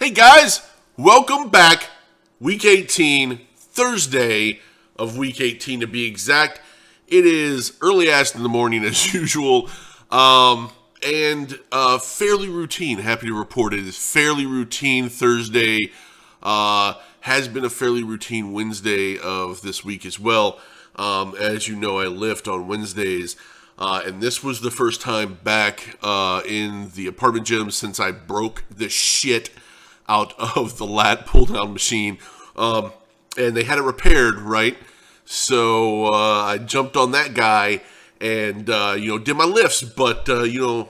Hey guys, welcome back. Week 18, Thursday of week 18 to be exact. It is early ass in the morning as usual, and fairly routine. Happy to report it is fairly routine Thursday. Has been a fairly routine Wednesday of this week as well. As you know, I lift on Wednesdays. And this was the first time back in the apartment gym since I broke the shit out of the lat pull-down machine. And they had it repaired, right? So I jumped on that guy and, did my lifts. But, the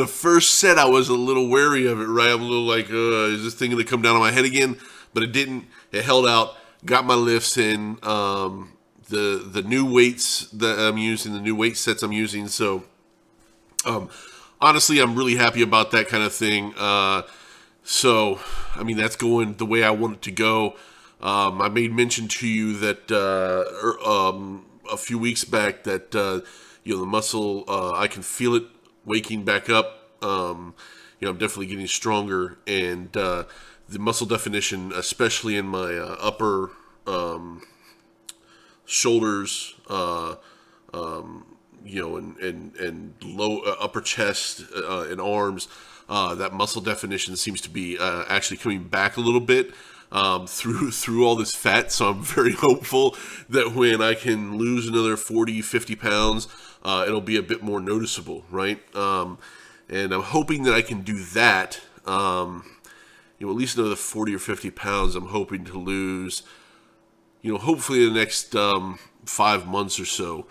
first set I was a little wary of it, right? I'm a little like, is this thing going to come down on my head again? But it didn't. It held out. Got my lifts in. The new weights that I'm using, the new weight sets I'm using. So, honestly, I'm really happy about that kind of thing. That's going the way I want it to go. I made mention to you that a few weeks back that the muscle, I can feel it waking back up. I'm definitely getting stronger, and the muscle definition, especially in my upper shoulders, and low upper chest and arms. That muscle definition seems to be actually coming back a little bit through all this fat. So I'm very hopeful that when I can lose another 40, 50 pounds, it'll be a bit more noticeable, right? And I'm hoping that I can do that. At least another 40 or 50 pounds. I'm hoping to lose. Hopefully in the next 5 months or so,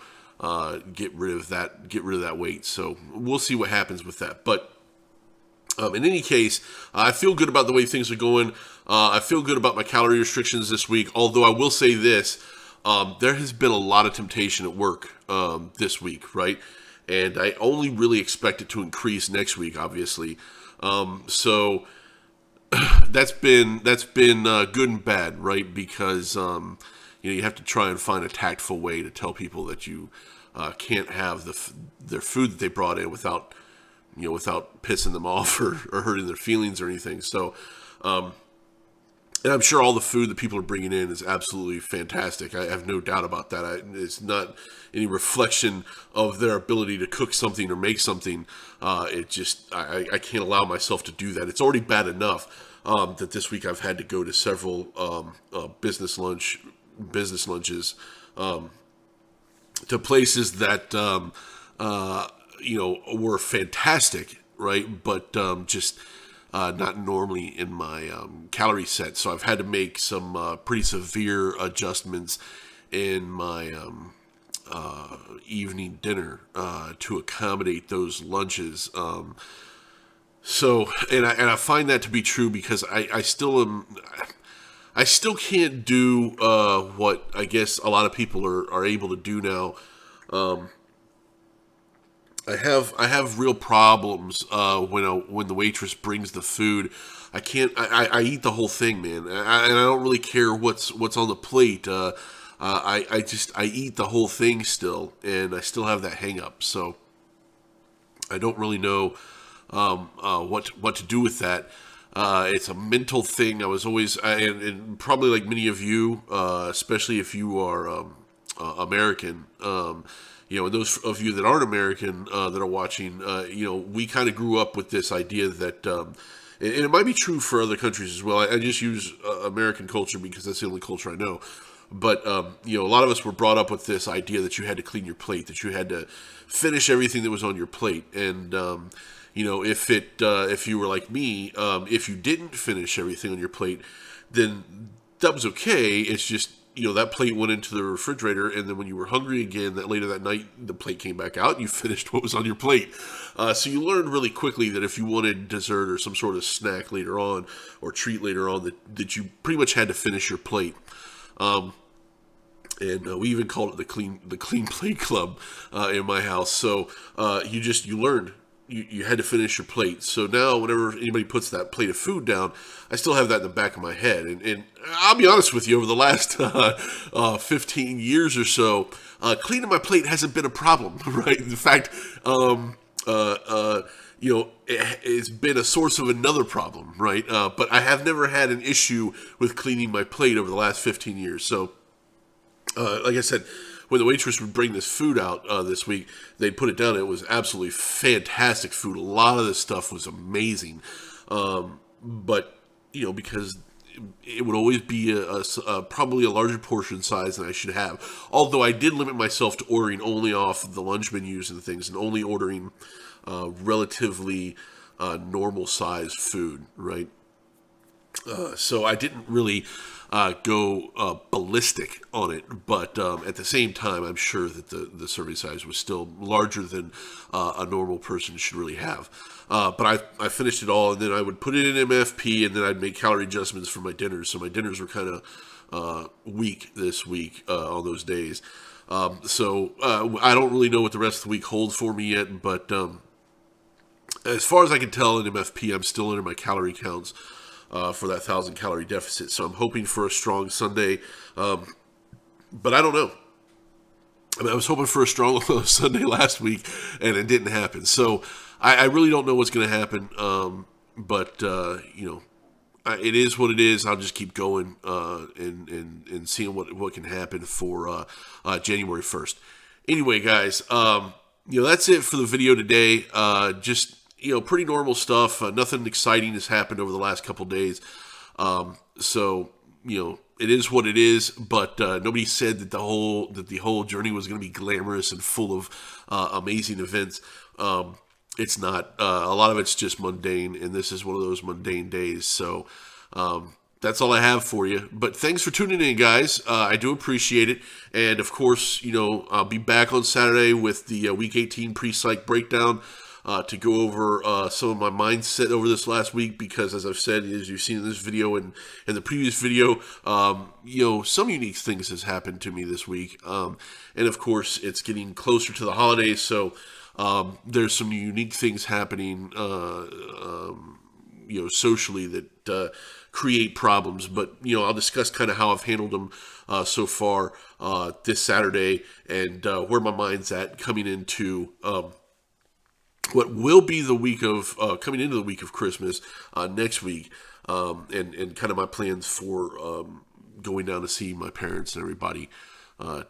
get rid of that weight. So we'll see what happens with that. But in any case, I feel good about the way things are going. I feel good about my calorie restrictions this week. Although I will say this, there has been a lot of temptation at work this week, right? And I only really expect it to increase next week, obviously. So that's been good and bad, right? Because you have to try and find a tactful way to tell people that you can't have their food that they brought in without pissing them off or hurting their feelings or anything. So, and I'm sure all the food that people are bringing in is absolutely fantastic. I have no doubt about that. It's not any reflection of their ability to cook something or make something. I can't allow myself to do that. It's already bad enough that this week I've had to go to several business lunches to places that were fantastic, right? But just not normally in my calorie set. So I've had to make some pretty severe adjustments in my evening dinner to accommodate those lunches. So I find that to be true because I still can't do what I guess a lot of people are able to do now. I have real problems when the waitress brings the food. I can't. I eat the whole thing, man, and I don't really care what's on the plate. I eat the whole thing still, and I still have that hang up. So I don't really know what to do with that. It's a mental thing. I was always, and probably like many of you, especially if you are American. And those of you that aren't American that are watching, we kind of grew up with this idea that, and it might be true for other countries as well. I just use American culture because that's the only culture I know. But, a lot of us were brought up with this idea that you had to clean your plate, that you had to finish everything that was on your plate. And, if you were like me, if you didn't finish everything on your plate, then that was okay. It's just, that plate went into the refrigerator, and then when you were hungry again, that later that night, the plate came back out, and you finished what was on your plate. So you learned really quickly that if you wanted dessert or some sort of snack later on, or treat later on, that you pretty much had to finish your plate. And we even called it the clean plate club in my house. So you learned. You had to finish your plate. So now whenever anybody puts that plate of food down, I still have that in the back of my head. And I'll be honest with you, over the last 15 years or so, cleaning my plate hasn't been a problem, right? In fact, it's been a source of another problem, right? But I have never had an issue with cleaning my plate over the last 15 years. So, like I said, when the waitress would bring this food out this week, they'd put it down. It was absolutely fantastic food. A lot of this stuff was amazing. But, because it would always be probably a larger portion size than I should have. Although I did limit myself to ordering only off the lunch menus and things, and only ordering relatively normal size food, right? So I didn't really go ballistic on it, but at the same time, I'm sure that the serving size was still larger than a normal person should really have. But I finished it all, and then I would put it in MFP, and then I'd make calorie adjustments for my dinners. So my dinners were kind of weak this week on those days. So I don't really know what the rest of the week holds for me yet, but as far as I can tell in MFP, I'm still under my calorie counts for that 1,000 calorie deficit. So I'm hoping for a strong Sunday, but I don't know. I mean, I was hoping for a strong Sunday last week, and it didn't happen. So I really don't know what's going to happen, but it is what it is. I'll just keep going and seeing what can happen for January 1st. Anyway, guys, that's it for the video today. Just pretty normal stuff. Nothing exciting has happened over the last couple days. So it is what it is. But nobody said that the whole journey was going to be glamorous and full of amazing events. It's not. A lot of it's just mundane, and this is one of those mundane days. So that's all I have for you. But thanks for tuning in, guys. I do appreciate it. And, of course, I'll be back on Saturday with the Week 18 pre-psych breakdown to go over some of my mindset over this last week. Because, as I've said, as you've seen in this video and in the previous video, some unique things has happened to me this week. And, of course, it's getting closer to the holidays, so there's some unique things happening, socially that create problems. But, I'll discuss kind of how I've handled them so far this Saturday, and where my mind's at coming into what will be the week of, coming into the week of Christmas next week, and kind of my plans for going down to see my parents and everybody.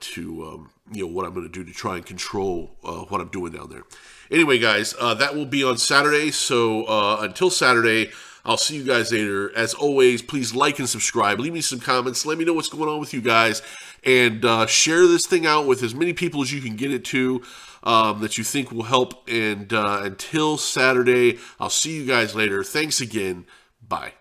To what I'm going to do to try and control what I'm doing down there. Anyway, guys, that will be on Saturday. So until Saturday, I'll see you guys later. As always, please like and subscribe. Leave me some comments. Let me know what's going on with you guys. And share this thing out with as many people as you can get it to that you think will help. And until Saturday, I'll see you guys later. Thanks again. Bye.